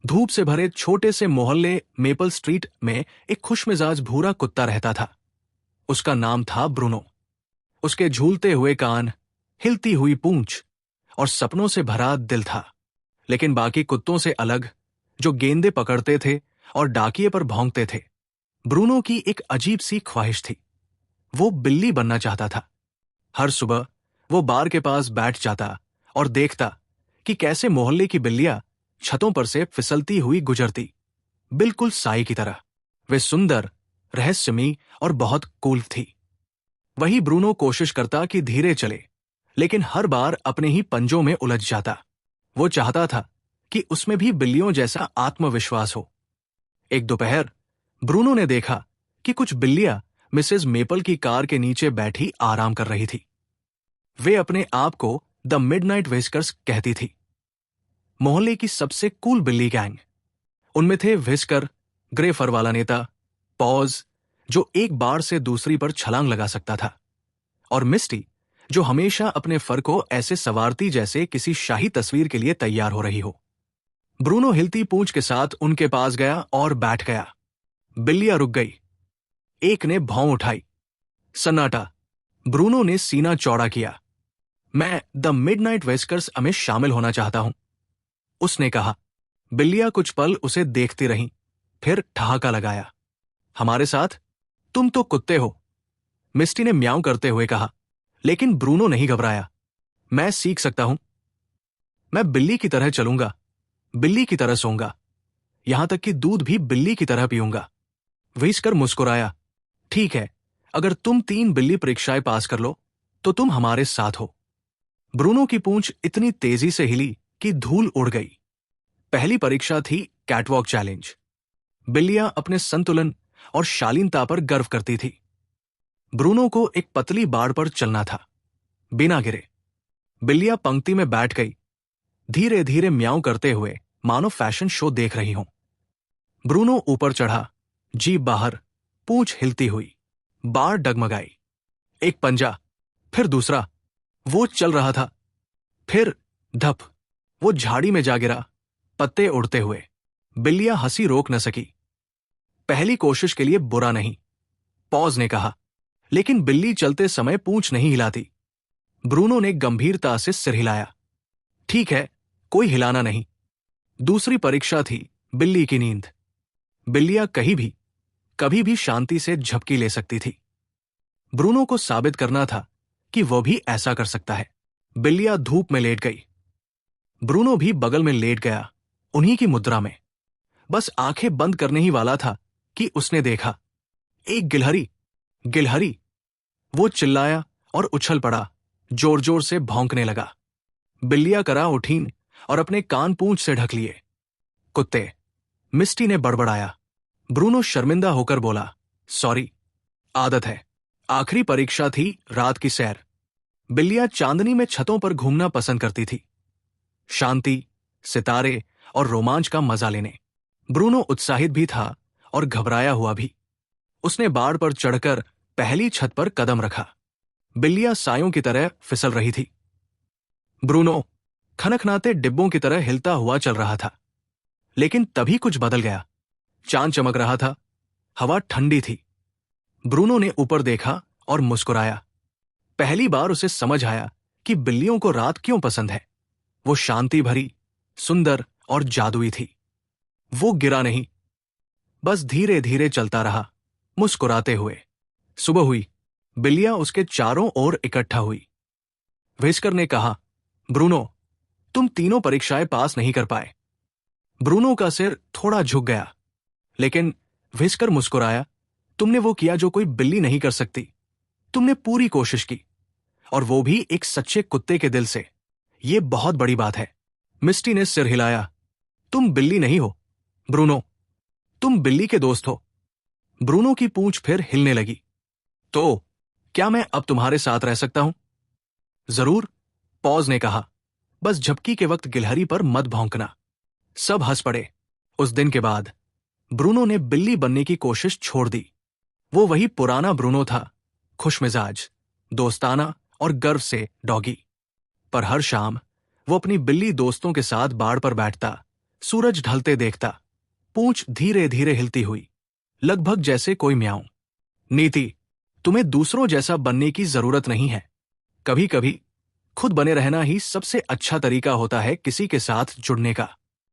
धूप से भरे छोटे से मोहल्ले मेपल स्ट्रीट में एक खुशमिजाज भूरा कुत्ता रहता था। उसका नाम था ब्रूनो। उसके झूलते हुए कान, हिलती हुई पूंछ और सपनों से भरा दिल था। लेकिन बाकी कुत्तों से अलग, जो गेंदे पकड़ते थे और डाकिये पर भौंकते थे, ब्रूनो की एक अजीब सी ख्वाहिश थी। वो बिल्ली बनना चाहता था। हर सुबह वो बार के पास बैठ जाता और देखता कि कैसे मोहल्ले की बिल्लियां छतों पर से फिसलती हुई गुजरती, बिल्कुल साई की तरह। वे सुंदर, रहस्यमयी और बहुत कूल थी। वही ब्रूनो कोशिश करता कि धीरे चले, लेकिन हर बार अपने ही पंजों में उलझ जाता। वो चाहता था कि उसमें भी बिल्लियों जैसा आत्मविश्वास हो। एक दोपहर ब्रूनो ने देखा कि कुछ बिल्लियां मिसेज मेपल की कार के नीचे बैठी आराम कर रही थी। वे अपने आप को द मिडनाइट व्हिस्कर्स कहती थी, मोहल्ले की सबसे कूल बिल्ली गैंग। उनमें थे व्हिस्कर, ग्रे फर वाला नेता, पॉज, जो एक बार से दूसरी पर छलांग लगा सकता था, और मिस्टी, जो हमेशा अपने फर को ऐसे संवारती जैसे किसी शाही तस्वीर के लिए तैयार हो रही हो। ब्रूनो हिलती पूंछ के साथ उनके पास गया और बैठ गया। बिल्लियां रुक गई। एक ने भौं उठाई। सन्नाटा। ब्रूनो ने सीना चौड़ा किया। मैं द मिडनाइट व्हिस्कर्स में शामिल होना चाहता हूं, उसने कहा। बिल्लियां कुछ पल उसे देखती रहीं, फिर ठहाका लगाया। हमारे साथ? तुम तो कुत्ते हो, मिस्टी ने म्याऊं करते हुए कहा। लेकिन ब्रूनो नहीं घबराया। मैं सीख सकता हूं। मैं बिल्ली की तरह चलूंगा, बिल्ली की तरह सोऊंगा, यहां तक कि दूध भी बिल्ली की तरह पीऊंगा। व्हिस्कर मुस्कुराया। ठीक है, अगर तुम 3 बिल्ली परीक्षाएं पास कर लो तो तुम हमारे साथ हो। ब्रूनो की पूंछ इतनी तेजी से हिली कि धूल उड़ गई। पहली परीक्षा थी कैटवॉक चैलेंज। बिल्लियां अपने संतुलन और शालीनता पर गर्व करती थी। ब्रूनो को एक पतली बाड़ पर चलना था, बिना गिरे। बिल्लियां पंक्ति में बैठ गई, धीरे धीरे म्याऊं करते हुए, मानो फैशन शो देख रही हों। ब्रूनो ऊपर चढ़ा, जीभ बाहर, पूंछ हिलती हुई। बाड़ डगमगाई। एक पंजा, फिर दूसरा। वो चल रहा था। फिर धप, वो झाड़ी में जा गिरा, पत्ते उड़ते हुए। बिल्लियां हंसी रोक न सकी। पहली कोशिश के लिए बुरा नहीं, पॉज ने कहा, लेकिन बिल्ली चलते समय पूंछ नहीं हिलाती। ब्रूनो ने गंभीरता से सिर हिलाया। ठीक है, कोई हिलाना नहीं। दूसरी परीक्षा थी बिल्ली की नींद। बिल्लियां कहीं भी, कभी भी शांति से झपकी ले सकती थी। ब्रूनो को साबित करना था कि वह भी ऐसा कर सकता है। बिल्लियां धूप में लेट गई। ब्रूनो भी बगल में लेट गया, उन्हीं की मुद्रा में। बस आंखें बंद करने ही वाला था कि उसने देखा, एक गिलहरी, गिलहरी। वो चिल्लाया और उछल पड़ा, जोर जोर से भौंकने लगा। बिल्लियां करा उठीं और अपने कान पूंछ से ढक लिए। कुत्ते, मिस्टी ने बड़बड़ाया। ब्रूनो शर्मिंदा होकर बोला, सॉरी, आदत है। आखिरी परीक्षा थी रात की सैर। बिल्लियां चांदनी में छतों पर घूमना पसंद करती थी, शांति, सितारे और रोमांच का मजा लेने। ब्रूनो उत्साहित भी था और घबराया हुआ भी। उसने बाड़ पर चढ़कर पहली छत पर कदम रखा। बिल्लियां सायों की तरह फिसल रही थी। ब्रूनो खनखनाते डिब्बों की तरह हिलता हुआ चल रहा था। लेकिन तभी कुछ बदल गया। चांद चमक रहा था, हवा ठंडी थी। ब्रूनो ने ऊपर देखा और मुस्कुराया। पहली बार उसे समझ आया कि बिल्लियों को रात क्यों पसंद है। वो शांति भरी, सुंदर और जादुई थी। वो गिरा नहीं, बस धीरे धीरे चलता रहा, मुस्कुराते हुए। सुबह हुई। बिल्लियां उसके चारों ओर इकट्ठा हुई। व्हिस्कर ने कहा, ब्रूनो, तुम तीनों परीक्षाएं पास नहीं कर पाए। ब्रूनो का सिर थोड़ा झुक गया, लेकिन व्हिस्कर मुस्कुराया। तुमने वो किया जो कोई बिल्ली नहीं कर सकती। तुमने पूरी कोशिश की, और वो भी एक सच्चे कुत्ते के दिल से। ये बहुत बड़ी बात है। मिस्टी ने सिर हिलाया। तुम बिल्ली नहीं हो, ब्रूनो, तुम बिल्ली के दोस्त हो। ब्रूनो की पूंछ फिर हिलने लगी। तो क्या मैं अब तुम्हारे साथ रह सकता हूं? जरूर, पॉज ने कहा। बस झपकी के वक्त गिलहरी पर मत भौंकना। सब हंस पड़े। उस दिन के बाद ब्रूनो ने बिल्ली बनने की कोशिश छोड़ दी। वो वही पुराना ब्रूनो था, खुशमिजाज, दोस्ताना और गर्व से डॉगी। पर हर शाम वो अपनी बिल्ली दोस्तों के साथ बाड़ पर बैठता, सूरज ढलते देखता, पूंछ धीरे धीरे हिलती हुई, लगभग जैसे कोई म्याऊं। नीति, तुम्हें दूसरों जैसा बनने की जरूरत नहीं है। कभी कभी खुद बने रहना ही सबसे अच्छा तरीका होता है किसी के साथ जुड़ने का।